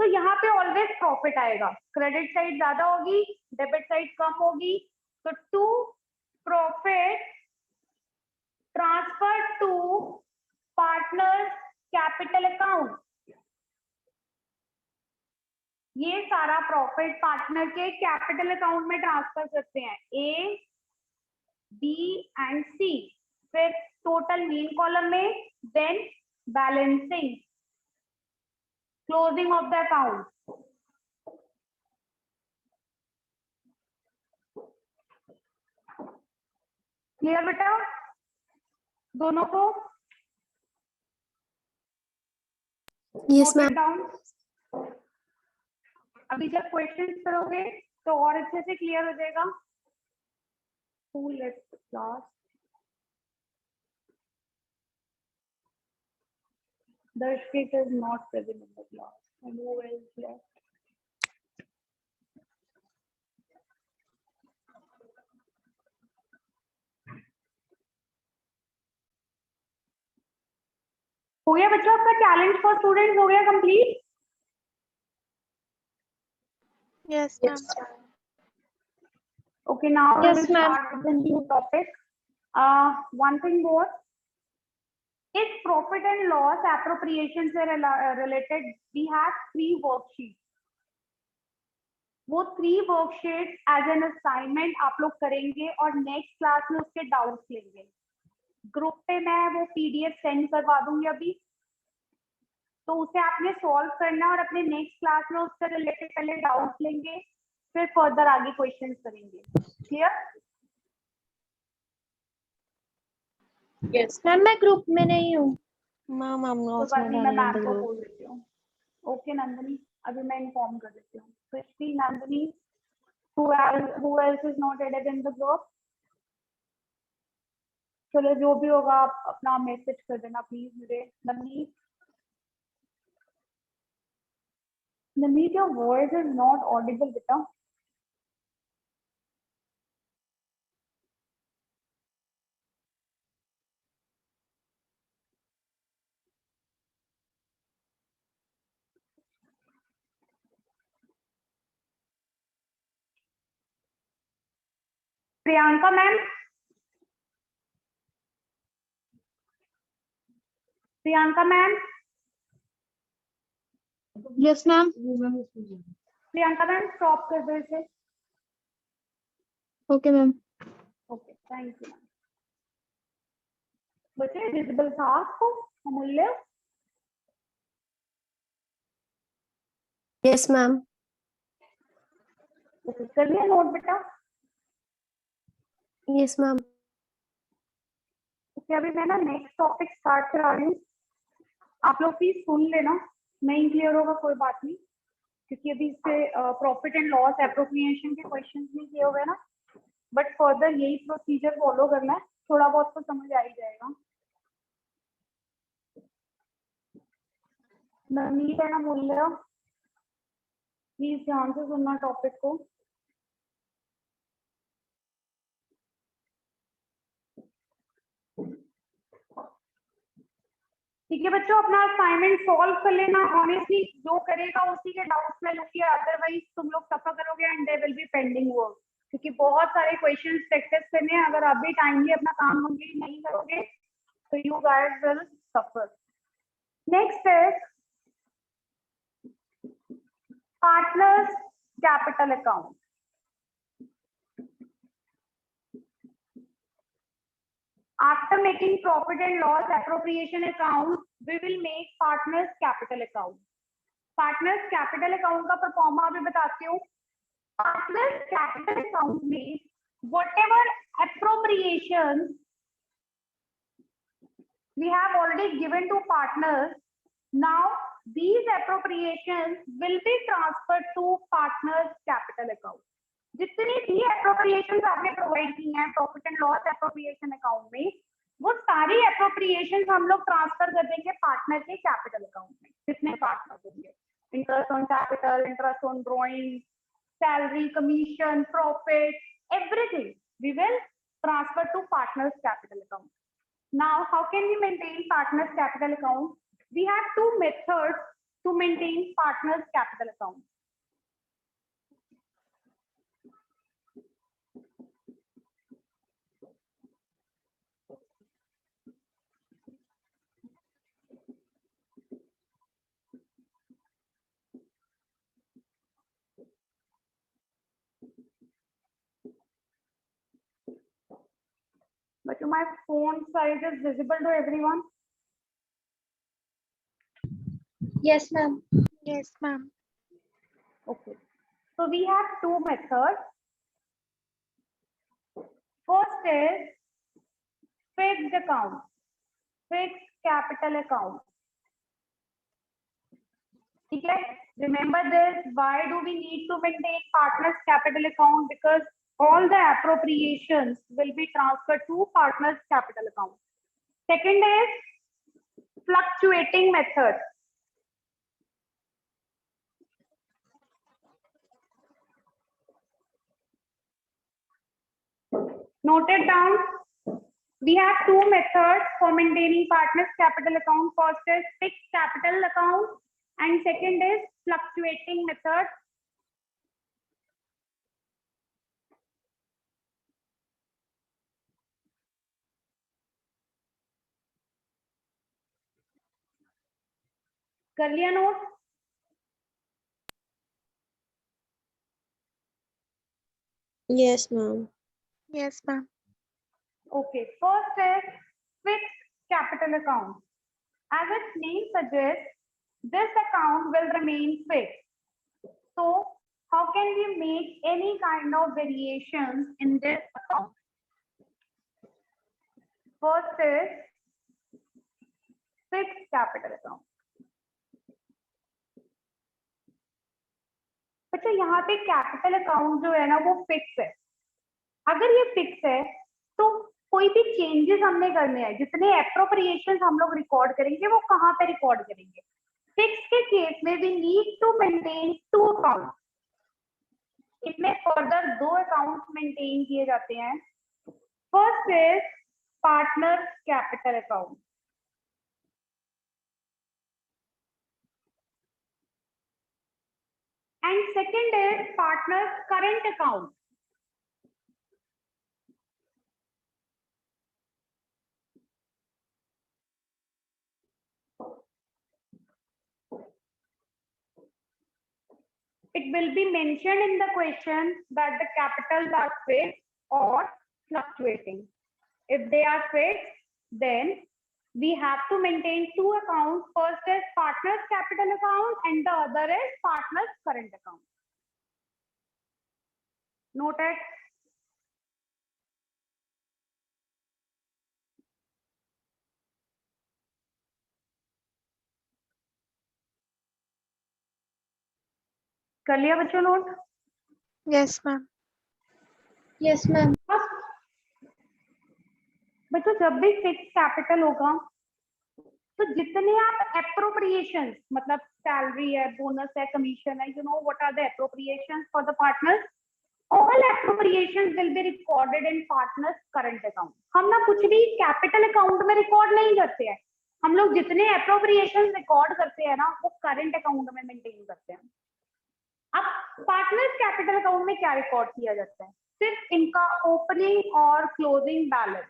तो यहाँ पे ऑलवेज प्रॉफिट आएगा, क्रेडिट साइड ज्यादा होगी, डेबिट साइड कम होगी, तो to profit transfer to partners capital account, ये सारा प्रॉफिट पार्टनर के कैपिटल अकाउंट में ट्रांसफर करते हैं, ए बी एंड सी, फिर टोटल मेन कॉलम में, then balancing, closing of the account. Clear बेटा दोनों को? Yes, ma'am. डाउन। अभी जब क्वेश्चन करोगे तो और अच्छे से क्लियर हो जाएगा। Who left the class? Darshit is not present in the class. And who else left? हो गया बच्चों आपका चैलेंज फॉर स्टूडेंट हो गया complete? Yes, ma'am. Yes, ma'am. Okay, now Yes, we will ma'am. start with the new topic. One thing more. If profit and loss appropriation से related, we have 3 worksheets. वो 3 worksheet as an assignment आप लोग करेंगे और next class में उसके doubts लेंगे। Group पे मैं वो पीडीएफ सेंड करवा दूंगी अभी, तो उसे आपने सॉल्व करना और अपने नेक्स्ट क्लास में उससे रिलेटेड पहले डाउट्स लेंगे, फिर फर्दर आगे क्वेश्चंस करेंगे। क्लियर? Yes. मैम मैं ग्रुप में नहीं हूँ। मैम I'm तो not बात नहीं, मैं in मैम the को group. बोल देती हूँ। ओके नंदनी, अभी मैं इन्फॉर्म कर देती हूँ। Christy, Nandini, who else is not added in the group? चलो जो भी होगा आप अपना मैसेज कर देना प्लीज मुझे। Navneet, Navneet your voice is not audible बेटा। Priyanka ma'am, Priyanka ma'am, yes ma'am. Priyanka ma'am stop कर दो इसे। Okay ma'am. Okay, thank you ma'am. बच्चे विजिबल था आपको अमूल्य? Yes, ma'am. कर लिया नोट बेटा? Yes, ma'am. ओके, अभी मैं ना नेक्स्ट टॉपिक स्टार्ट करा रही हूँ। आप लोग प्लीज सुन लेना, नहीं क्लियर होगा कोई बात नहीं, क्योंकि अभी इससे प्रॉफिट एंड लॉस एप्रोप्रिएशन के क्वेश्चंस नहीं किए हुए ना, बट फर्दर यही प्रोसीजर फॉलो करना है, थोड़ा बहुत तो समझ आ ही जाएगा। नवनीत है ना मूल्य, प्लीज ध्यान से सुनना टॉपिक को। ठीक है बच्चों, अपना असाइनमेंट सॉल्व कर लेना। ऑनेस्टली जो करेगा उसी के डाउट्स में लूंगी, अदरवाइज तुम लोग सफर करोगे and there will be pending work, क्योंकि बहुत सारे क्वेश्चंस प्रैक्टिस करने हैं। अगर अभी टाइमली अपना काम कंप्लीट नहीं करोगे तो you guys will suffer. Next is partners capital account. After making profit and loss appropriation account, we will make partners capital account. Partners capital account का परफॉर्मा भी बताती हूँ। Partners capital account में whatever appropriations we have already given to partners, now these appropriations will be transferred to partners capital account. जितनी भी appropriations आपने provide की हैं profit and loss appropriation account में, वो सारी appropriations हम लोग ट्रांसफर कर देंगे पार्टनर के कैपिटल अकाउंट में। कितने पार्टनर होंगे? Interest on capital, interest on drawing, salary, commission, profit, everything we will transfer to partners capital account. Now, how can we maintain partners capital account? We have two methods to maintain partners capital account. But my phone size is visible to everyone. Yes, ma'am. Yes, ma'am. Okay. So we have two methods. First is fixed account, fixed capital account. Okay. Remember this. Why do we need to maintain partners capital account? Because all the appropriations will be transferred to partners capital account. Second is fluctuating method. Note it down. We have two methods for maintaining partners capital account. First is fixed capital account and second is fluctuating method. कर लिया note? Yes, ma'am. Yes, ma'am. Okay, first is fixed capital account. As its name suggests, this account will remain fixed. So, how can we make any kind of variations in this account? First is fixed capital account. अच्छा, यहाँ पे capital account जो है ना वो fix है। अगर ये फिक्स है तो कोई भी चेंजेस हमने करने हैं, जितने एप्रोप्रिएशन हम लोग रिकॉर्ड करेंगे वो कहाँ पे रिकॉर्ड करेंगे? फिक्स के केस में we need to maintain two account. इसमें फर्दर दो अकाउंट मेंटेन किए जाते हैं। First is partner capital account and second is partners current account. it will be mentioned in the question that the capitals are fixed or fluctuating. If they are fixed, then we have to maintain two accounts. First is partners capital account and the other is partners current account. Note it. कर लिया बच्चों note? Yes, ma'am. Yes ma'am. बच्चों जब भी fix capital होगा तो जितने आप एप्रोप्रिएशन मतलब सैलरी है, बोनस है, कमीशन है, you know what are the appropriations for the partners, all appropriations will be recorded in partners current account. हम ना कुछ भी कैपिटल अकाउंट में रिकॉर्ड नहीं करते हैं, हम लोग जितने एप्रोप्रिएशंस रिकॉर्ड करते हैं ना वो करंट अकाउंट में मेंटेन करते हैं। अब पार्टनर्स कैपिटल अकाउंट में क्या रिकॉर्ड किया जाता है? सिर्फ इनका ओपनिंग और closing balance,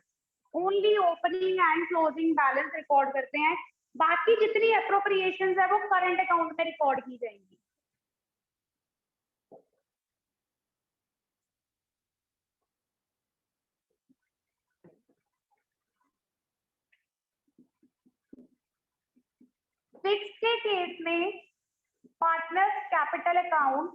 only opening and closing balance record करते हैं। बाकी जितनी एप्रोप्रिएशंस है वो करंट अकाउंट में रिकॉर्ड की जाएंगी। फिक्स के केस में पार्टनर्स कैपिटल अकाउंट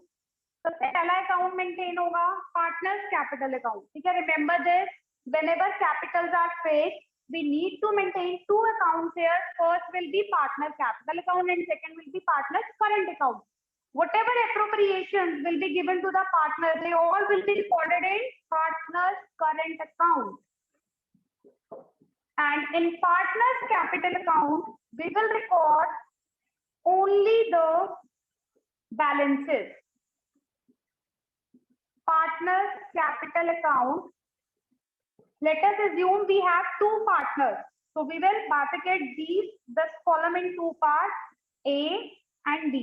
सबसे पहला अकाउंट मेंटेन होगा पार्टनर्स कैपिटल अकाउंट। ठीक है, remember this, whenever capitals are fixed we need to maintain two accounts here. First will be partner capital account and second will be partners current account. Whatever appropriations will be given to the partner, they all will be recorded in partners current account. And in partners capital account we will record only the balances. Partners capital account, let us assume we have two partners, so we will bifurcate this column in two parts, A and B.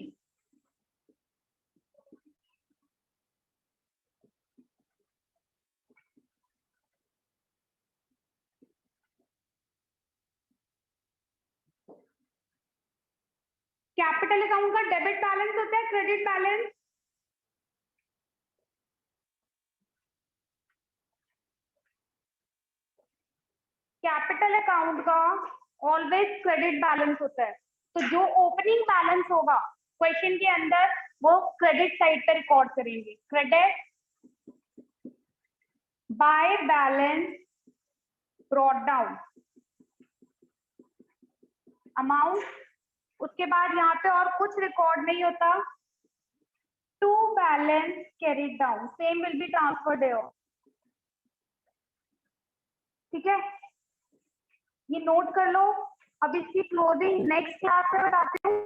Capital account का debit balance होता है, credit balance. Capital account का always credit balance होता है, तो जो opening balance होगा question के अंदर वो क्रेडिट साइड पे रिकॉर्ड करेंगे। Credit by balance brought down amount, उसके बाद यहाँ पे और कुछ रिकॉर्ड नहीं होता। To balance carried down, same will be transferred here. ठीक है, ये नोट कर लो। अब इसकी क्लोजिंग नेक्स्ट क्लास में बताते हैं।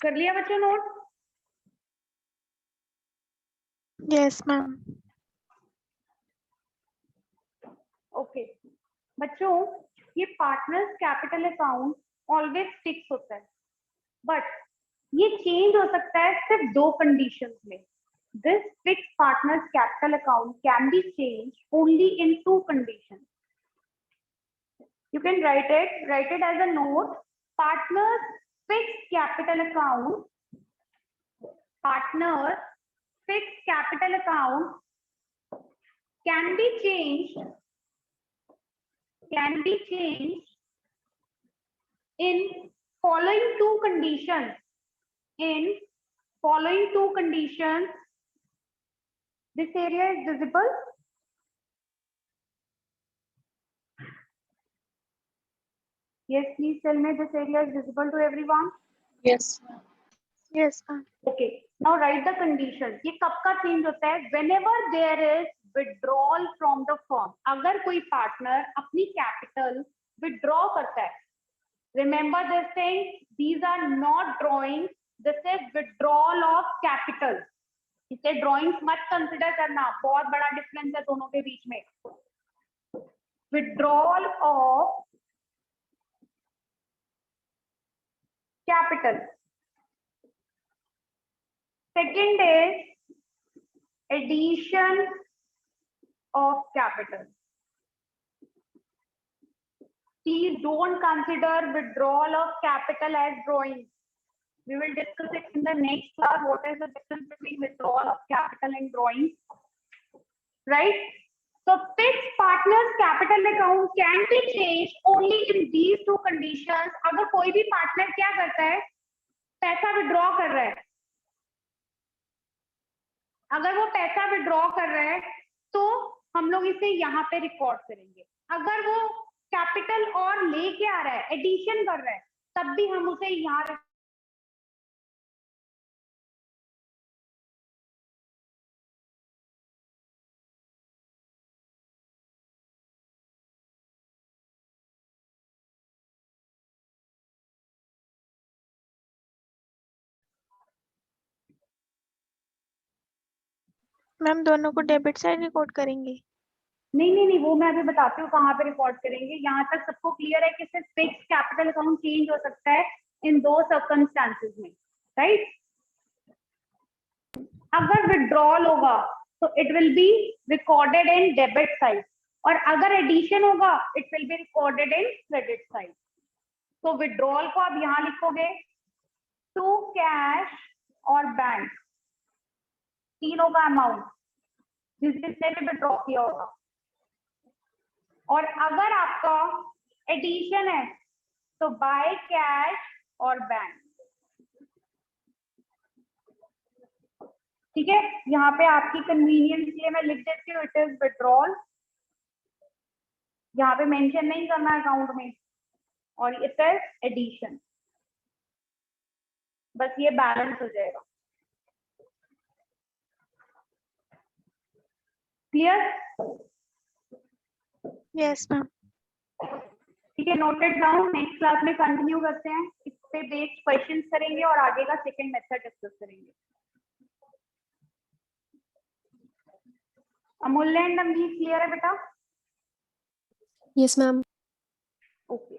कर लिया बच्चों नोट? Yes, ma'am. ओके बच्चों, ये partners capital account always fix होता है, बट ये चेंज हो सकता है सिर्फ दो कंडीशंस में। This fix partners capital account can be change only in to conditions. You can write it as a note. Partners fixed capital account, partner fixed capital account can be changed in following two conditions. In following two conditions, this area is visible. Yes, please tell me this area is visible to everyone. Yes, ma'am. Yes, ma'am. Okay, now write the conditions. ये कब का change होता है? Whenever there is withdrawal from the firm. अगर कोई partner अपनी capital withdraw करता है. Remember this thing. These are not drawings. This is withdrawal of capital. इसे ड्रॉइंग्स मत कंसिडर करना, बहुत बड़ा डिफरेंस है दोनों के बीच में. Withdrawal of capital. Second is addition of capital. Please don't consider withdrawal of capital as drawing. We will discuss it in the next class. What is the difference between withdrawal of capital and drawing? Right? So fixed partners capital account can be changed only in these two conditions. अगर कोई भी partner क्या करता है, पैसा withdraw कर रहा है, अगर वो पैसा विड्रॉ कर रहा है तो हम लोग इसे यहाँ पे रिकॉर्ड करेंगे. अगर वो कैपिटल और लेके आ रहा है, एडिशन कर रहा है, तब भी हम उसे यहाँ मैम दोनों को डेबिट साइड रिकॉर्ड करेंगे. नहीं, वो मैं अभी बताती हूँ कहाँ पे रिकॉर्ड करेंगे. यहाँ तक सबको क्लियर है कि सिर्फ फिक्स कैपिटल अकाउंट चेंज हो सकता है इन दो सर्कमस्टांसेस में, राइट? अगर विड्रॉल होगा तो it will be recorded in debit side, और अगर एडिशन होगा it will be recorded in credit side. तो विड्रॉल को आप यहाँ लिखोगे टू कैश और बैंक, तीनों का अमाउंट जिसने भी विड्रॉ किया होगा. और अगर आपका एडिशन है तो बाय कैश और बैंक. ठीक है, यहाँ पे आपकी कन्वीनियंस के लिए मैं लिख देती हूँ इट इज विड्रॉल. यहाँ पे मेंशन नहीं करना अकाउंट में, और इट इज एडिशन. बस ये बैलेंस हो जाएगा. क्लियर? Yes ma'am. ठीक है, नोटेड डाउन. नेक्स्ट क्लास में कंटिन्यू करते हैं, इस पे बेस्ड क्वेश्चंस करेंगे और आगे का सेकंड मेथड डिस्कस करेंगे. अमूल्य एंड नवनीत क्लियर है बेटा? Yes, ma'am. Okay.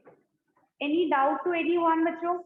Any doubt to anyone बच्चों?